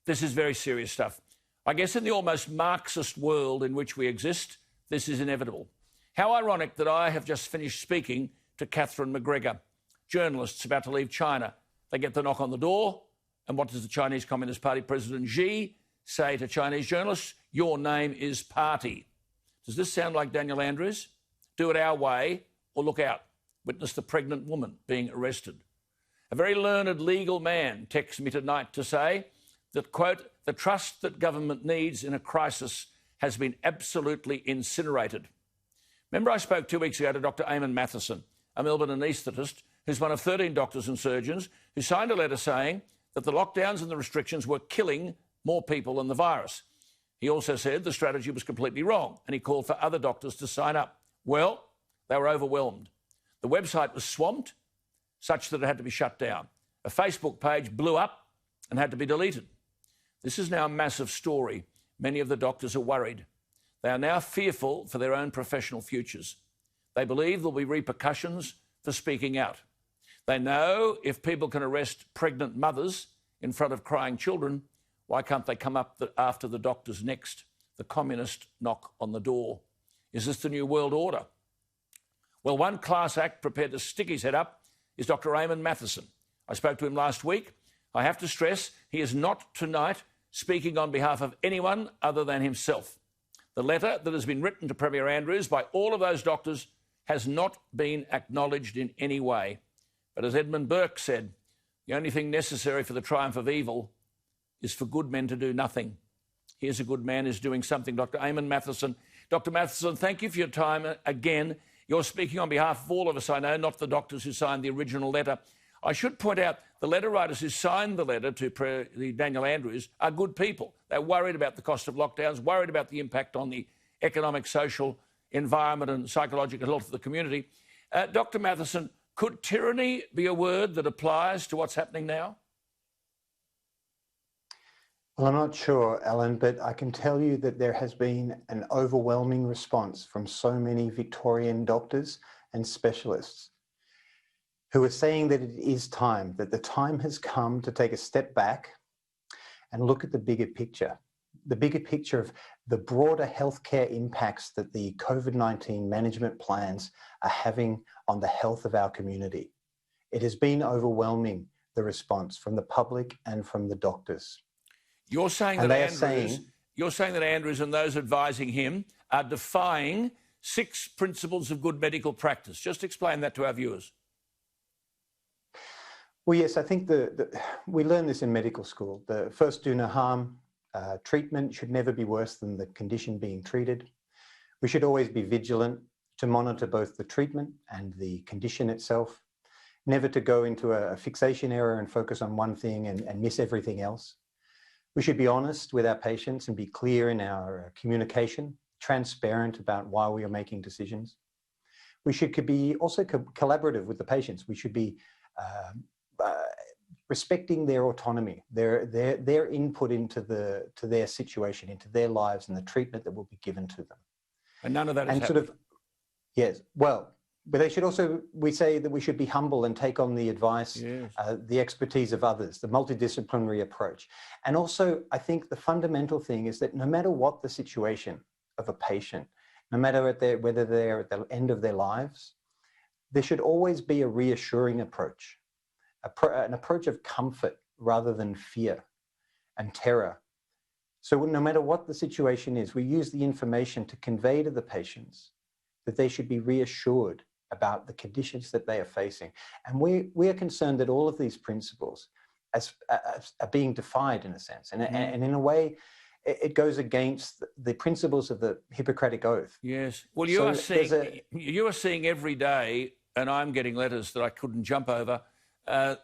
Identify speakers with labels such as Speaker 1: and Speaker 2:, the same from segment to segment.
Speaker 1: this is very serious stuff. I guess in the almost Marxist world in which we exist, this is inevitable. How ironic that I have just finished speaking to Catherine McGregor, journalists about to leave China. They get the knock on the door, and what does the Chinese Communist Party President Xi say to Chinese journalists? Your name is party. Does this sound like Daniel Andrews? Do it our way or look out. Witness the pregnant woman being arrested. A very learned legal man texts me tonight to say that, quote, the trust that government needs in a crisis has been absolutely incinerated. Remember I spoke 2 weeks ago to Dr Eamonn Mathieson, a Melbourne anaesthetist who's one of 13 doctors and surgeons who signed a letter saying that the lockdowns and the restrictions were killing more people than the virus. He also said the strategy was completely wrong and he called for other doctors to sign up. Well, they were overwhelmed. The website was swamped such that it had to be shut down. A Facebook page blew up and had to be deleted. This is now a massive story. Many of the doctors are worried. They are now fearful for their own professional futures. They believe there'll be repercussions for speaking out. They know if people can arrest pregnant mothers in front of crying children, why can't they come up after the doctors next? The communist knock on the door. Is this the new world order? Well, one class act prepared to stick his head up is Dr Eamonn Mathieson. I spoke to him last week. I have to stress he is not tonight speaking on behalf of anyone other than himself. The letter that has been written to Premier Andrews by all of those doctors has not been acknowledged in any way. But as Edmund Burke said, the only thing necessary for the triumph of evil is for good men to do nothing. Here's a good man who's doing something, Dr Eamonn Mathieson. Dr Mathieson, thank you for your time again. You're speaking on behalf of all of us, I know, not the doctors who signed the original letter. I should point out the letter writers who signed the letter to Daniel Andrews are good people. They're worried about the cost of lockdowns, worried about the impact on the economic, social, environment and psychological health of the community. Dr Mathieson, could tyranny be a word that applies to what's happening now?
Speaker 2: Well, I'm not sure, Alan, but I can tell you that there has been an overwhelming response from so many Victorian doctors and specialists who are saying that it is time, that the time has come to take a step back and look at the bigger picture of the broader healthcare impacts that the COVID-19 management plans are having on the health of our community. It has been overwhelming, the response from the public and from the doctors.
Speaker 1: You're saying that Andrews and those advising him are defying 6 principles of good medical practice. Just explain that to our viewers.
Speaker 2: Well, yes, I think we learn this in medical school. The first, do no harm. Treatment should never be worse than the condition being treated. We should always be vigilant to monitor both the treatment and the condition itself, never to go into a fixation error and focus on one thing and miss everything else. We should be honest with our patients and be clear in our communication, transparent about why we are making decisions. We should be also collaborative with the patients. We should be respecting their autonomy, their input into their situation, into their lives and the treatment that will be given to them.
Speaker 1: And none of that is
Speaker 2: happening. Yes, well, but they should also, we say that we should be humble and take on the advice, yes, the expertise of others, the multidisciplinary approach. And also, I think the fundamental thing is that no matter what the situation of a patient, no matter whether they're at the end of their lives, there should always be a reassuring approach, an approach of comfort rather than fear and terror. So no matter what the situation is, we use the information to convey to the patients that they should be reassured about the conditions that they are facing. And we are concerned that all of these principles are being defied in a sense. And in a way, it goes against the principles of the Hippocratic Oath.
Speaker 1: Yes. Well, you are seeing every day, and I'm getting letters that I couldn't jump over,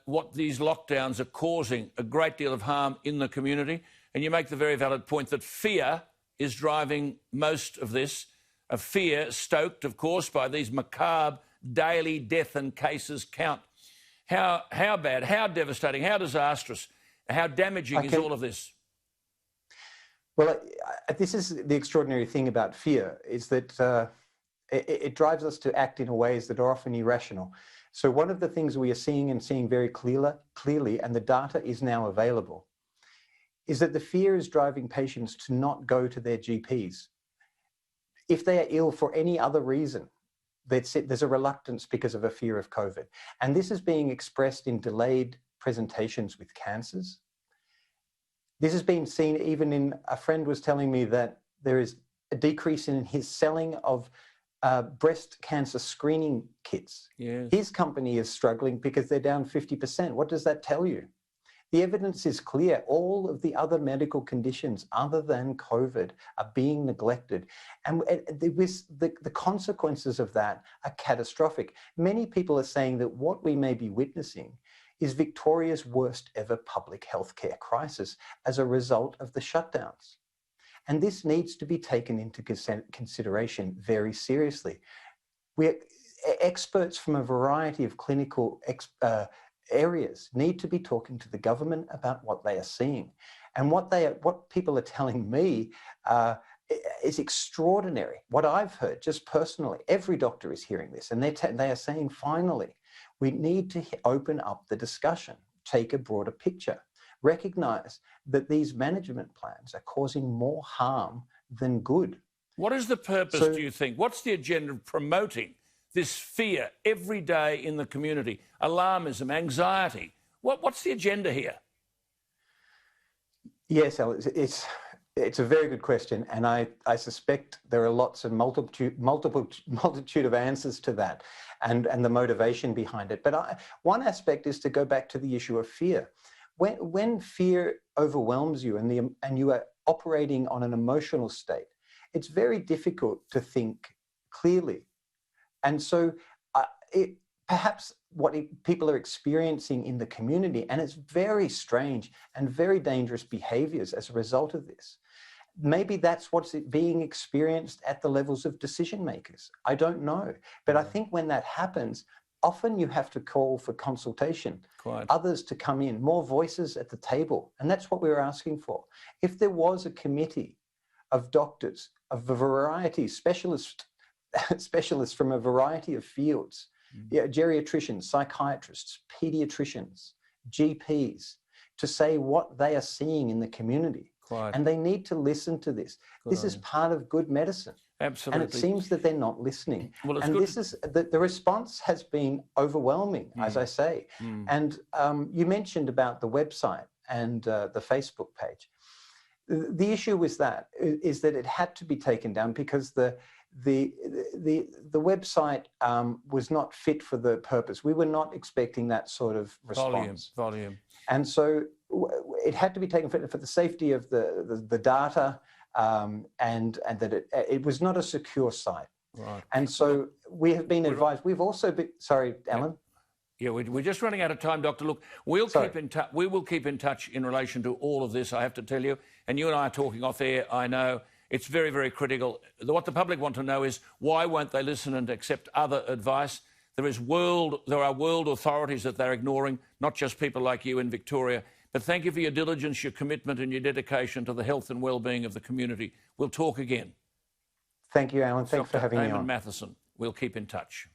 Speaker 1: what these lockdowns are causing a great deal of harm in the community. And you make the very valid point that fear is driving most of this. A fear stoked, of course, by these macabre daily death and cases count. How bad, how devastating, how disastrous, how damaging is all of this?
Speaker 2: Well, this is the extraordinary thing about fear, is that it drives us to act in ways that are often irrational. So one of the things we are seeing very clearly, and the data is now available, is that the fear is driving patients to not go to their GPs. If they are ill for any other reason, there's a reluctance because of a fear of COVID. And this is being expressed in delayed presentations with cancers. This has been seen even in, a friend was telling me that there is a decrease in his selling of breast cancer screening kits.
Speaker 1: Yes.
Speaker 2: His company is struggling because they're down 50%. What does that tell you? The evidence is clear. All of the other medical conditions other than COVID are being neglected. And the consequences of that are catastrophic. Many people are saying that what we may be witnessing is Victoria's worst ever public healthcare crisis as a result of the shutdowns. And this needs to be taken into consideration very seriously. Experts from a variety of clinical areas need to be talking to the government about what they are seeing. And what people are telling me is extraordinary. What I've heard, just personally, every doctor is hearing this, and they are saying, finally, we need to open up the discussion, take a broader picture, recognise that these management plans are causing more harm than good.
Speaker 1: What is the purpose, do you think? What's the agenda of promoting this fear every day in the community? Alarmism, anxiety. What's the agenda here?
Speaker 2: Yes, Al, it's a very good question, and I suspect there are lots and multitude of answers to that, and the motivation behind it. But one aspect is to go back to the issue of fear. When fear overwhelms you and you are operating on an emotional state, it's very difficult to think clearly. And so perhaps what people are experiencing in the community, and it's very strange and very dangerous behaviours as a result of this. Maybe that's what's being experienced at the levels of decision makers. I don't know. But I think when that happens, often you have to call for consultation, others to come in, more voices at the table. And that's what we were asking for. If there was a committee of doctors, of a variety, specialists from a variety of fields, geriatricians, psychiatrists, paediatricians, GPs, to say what they are seeing in the community. And they need to listen to this. This is part of good medicine.
Speaker 1: Absolutely.
Speaker 2: And it seems that they're not listening.
Speaker 1: Well,
Speaker 2: and this is the response has been overwhelming, as I say. And you mentioned about the website and the Facebook page. The issue with that is that it had to be taken down because the website was not fit for the purpose. We were not expecting that sort of response.
Speaker 1: Volume.
Speaker 2: And so it had to be taken for the safety of the data, and that it was not a secure site.
Speaker 1: Right.
Speaker 2: And so we have been advised. We've also been, sorry, Alan.
Speaker 1: Yeah, we're just running out of time, Doctor. Look, we will keep in touch in relation to all of this, I have to tell you. And you and I are talking off air, I know. It's very, very critical. What the public want to know is why won't they listen and accept other advice? There are world authorities that they're ignoring, not just people like you in Victoria. But thank you for your diligence, your commitment and your dedication to the health and well-being of the community. We'll talk again.
Speaker 2: Thank you, Alan. Thanks for having me on.
Speaker 1: Dr Eamonn Mathieson. We'll keep in touch.